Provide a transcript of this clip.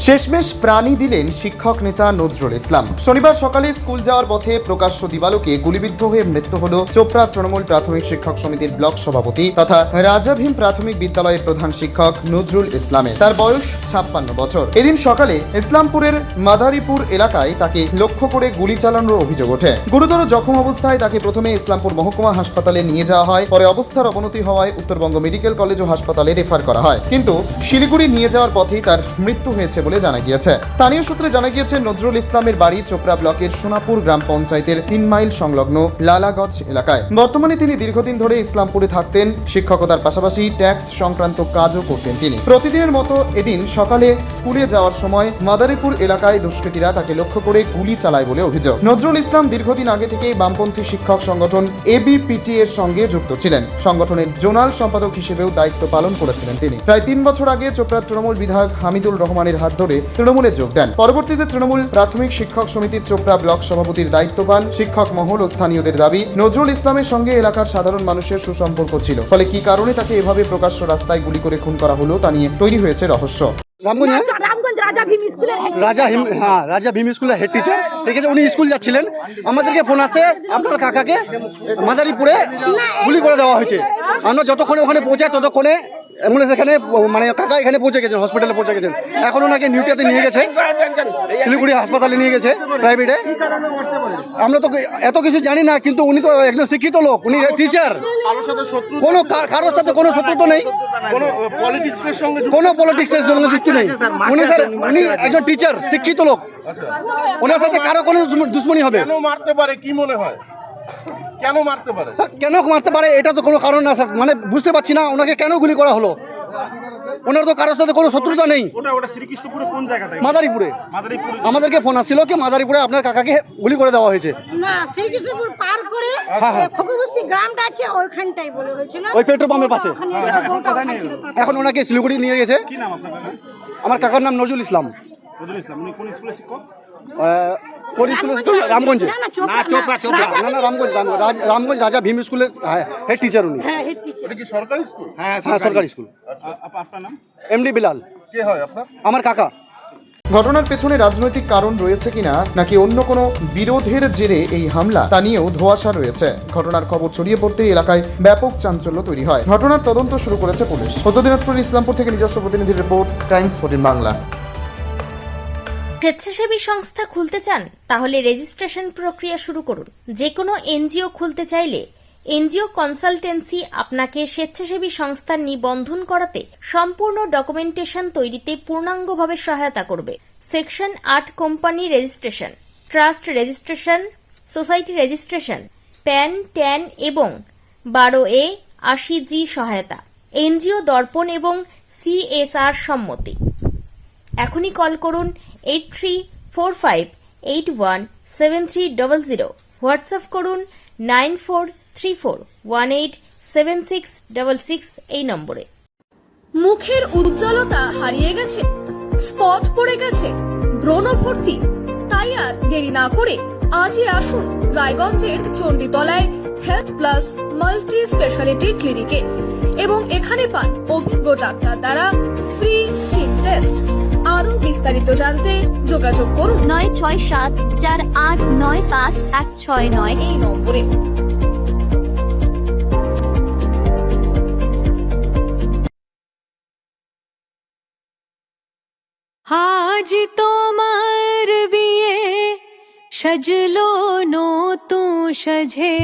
শেষমেশ প্রাণী দিলেন শিক্ষক নেতা নজরুল ইসলাম। শনিবার সকালে স্কুল যাওয়ার পথে প্রকাশ্য দিবালোকে গুলিবিদ্ধ হয়ে মৃত্যু হল চোপড়া তৃণমূল প্রাথমিক শিক্ষক সমিতির ব্লক সভাপতি তথা রাজা ভীম প্রাথমিক বিদ্যালয়ের প্রধান শিক্ষক নজরুল ইসলামের। তার বয়স 56 বছর। এদিন সকালে ইসলামপুরের মাদারীপুর এলাকায় তাকে লক্ষ্য করে গুলি চালানোর অভিযোগ ওঠে। গুরুতর জখম অবস্থায় তাকে প্রথমে ইসলামপুর মহকুমা হাসপাতালে নিয়ে যাওয়া হয়, পরে অবস্থার অবনতি হওয়ায় উত্তরবঙ্গ মেডিকেল কলেজ ও হাসপাতালে রেফার করা হয়, কিন্তু শিলিগুড়ি নিয়ে যাওয়ার পথেই তার মৃত্যু হয়েছে বলে জানা গিয়েছে। স্থানীয় সূত্রে জানা গিয়েছে নজরুল ইসলামের বাড়ি চোপড়া ব্লকের সোনাপুর গ্রাম পঞ্চায়েতের 3 মাইল সংলগ্ন লালাগঞ্জ এলাকায়। বর্তমানে তিনি দীর্ঘদিন ধরে ইসলামপুরে থাকতেন। শিক্ষকতার পাশাপাশি ট্যাক্স সংক্রান্ত কাজও করতেন তিনি। প্রতিদিনের মতো এদিন সকালে স্কুলে যাওয়ার সময় মাদারীপুর এলাকায় দুষ্কৃতীরা তাকে লক্ষ্য করে গুলি চালায় বলে অভিযোগ। নজরুল ইসলাম দীর্ঘদিন আগে থেকেই বামপন্থী শিক্ষক সংগঠন এবিপিটি এর সঙ্গে যুক্ত ছিলেন। সংগঠনের জোনাল সম্পাদক হিসেবেও দায়িত্ব পালন করেছিলেন তিনি। প্রায় 3 বছর আগে চোপড়া তৃণমূল বিধায়ক হামিদুর রহমানের হাত ধরে তৃণমূলে যোগ দেন। পরবর্তীতে তৃণমূল প্রাথমিক শিক্ষক সমিতির চোপড়া ব্লক সভাপতির দায়িত্ব পান। শিক্ষক মহল ও স্থানীয়দের দাবি, নজরুল ইসলামের সঙ্গে এলাকার সাধারণ মানুষের সুসম্পর্ক ছিল। ফলে কি কারণে তাকে এভাবে প্রকাশ্য রাস্তায় গুলি করে খুন করা হলো তা নিয়ে তৈরি হয়েছে রহস্য। রামগঞ্জ রাজা ভীম স্কুলের হেড টিচার, ঠিক আছে। উনি স্কুল যাচ্ছিলেন, আমাদেরকে ফোন আসে আপনার কাকাকে মাদারীপুরে গুলি করে দেওয়া হয়েছে। আমরা যতক্ষণে ওখানে পৌঁছাই ততক্ষণে অ্যাম্বুলেন্স এখানে মানে কাকা এখানে পৌঁছে গেছেন, হসপিটালে পৌঁছে গেছেন। এখন ওনাকে নিউটিয়াতে নিয়ে গেছে, শিলিগুড়ি হাসপাতালে নিয়ে গেছে প্রাইভেটে। আমরা তো এত কিছু জানি না, কিন্তু উনি তো একজন শিক্ষিত লোক, উনি টিচার। কোনো কারোর সাথে কোনো শত্রুতা নেই, কোনো পলিটিক্সের সঙ্গে যুক্ত নেই। উনি স্যার উনি একজন টিচার, শিক্ষিত লোক। ওনার সাথে কারো কোনো দুশ্মনী হবে? কেন মারতে পারে কি মনে হয়? কেন মারতে পারে স্যার? কেন মারতে পারে এটা তো কোনো কারণ না স্যার, মানে বুঝতে পারছি না ওনাকে কেন গুলি করা হলো। ওনার তো কারোর সাথে কোনো শত্রুতা নেই। ওটা শ্রীকৃষ্ণপুরে কোন জায়গাটায়? মাদারীপুরে। আমাদেরকে ফোন আসছিল কি মাদারীপুরে আপনার কাকাকে গুলি করে দেওয়া হয়েছে। না, শ্রীকৃষ্ণপুর পার করে খগবস্তি গ্রামটা আছে, ওইখানটাই বলে হয়েছিল, ওই পেট্রোল পাম্পের পাশে। এখন ওনাকে শিলিগুড়ি নিয়ে গেছে। কি নাম আপনার কাকা? আমার কাকার নাম নজরুল ইসলাম। নজরুল ইসলাম। উনি কোন স্কুলের শিক্ষক? কোন স্কুলের? রামগঞ্জে। না, চোপড়া। না, রামগঞ্জ রাজা ভীম স্কুলের হেড টিচার উনি। হ্যাঁ, হেড টিচার। এটা কি সরকারি স্কুল? হ্যাঁ, সরকারি স্কুল। আপনার নাম? এমডি বিলাল। কে হয় আপনার? আমার কাকা। ঘটনার পেছনে রাজনৈতিক কারণ রয়েছে কিনা নাকি অন্য কোনো বিরোধের জেরে এই হামলা তা নিয়েও ধোঁয়াশা রয়েছে। ঘটনার খবর ছড়িয়ে পড়তেই এলাকায় ব্যাপক চাঞ্চল্য তৈরি হয়। ঘটনার তদন্ত শুরু করেছে পুলিশ। উত্তর দিনাজপুরের ইসলামপুর থেকে নিজস্ব প্রতিনিধির রিপোর্ট, টাইমস 14 বাংলা। স্বেচ্ছাসেবী সংস্থা খুলতে চান? তাহলে রেজিস্ট্রেশন প্রক্রিয়া শুরু করুন। যে কোনো এনজিও খুলতে চাইলে এনজিও কনসালটেন্সি আপনাকে স্বেচ্ছাসেবী সংস্থার নিবন্ধন করাতে সম্পূর্ণ ডকুমেন্টেশন তৈরিতে পূর্ণাঙ্গভাবে সহায়তা করবে। Section 8 company registration, trust registration, society registration, pan, tan এবং 12A 80G সহায়তা, এনজিও দর্পণ এবং CSR সম্মতি। এখনই কল করুন 8345817300। হোয়াটসঅ্যাপ করুন 9434187666 এই নম্বরে। মুখের উজ্জ্বলতা হারিয়ে গেছে, স্পট পড়ে গেছে, ব্রণ ভর্তি, তাই আর দেরি না করে আজই আসুন রায়গঞ্জের চণ্ডীতলায় হেলথ প্লাস মাল্টি স্পেশালিটি ক্লিনিকে এবং এখানে পান অভিজ্ঞ ডাক্তার দ্বারা ফ্রি স্কিন টেস্ট। আরো বিস্তারিত জানতে যোগাযোগ করুন 9674895169 এই নম্বরে। আজ তোমার বিয়ে সাজলো নতুন সাজে।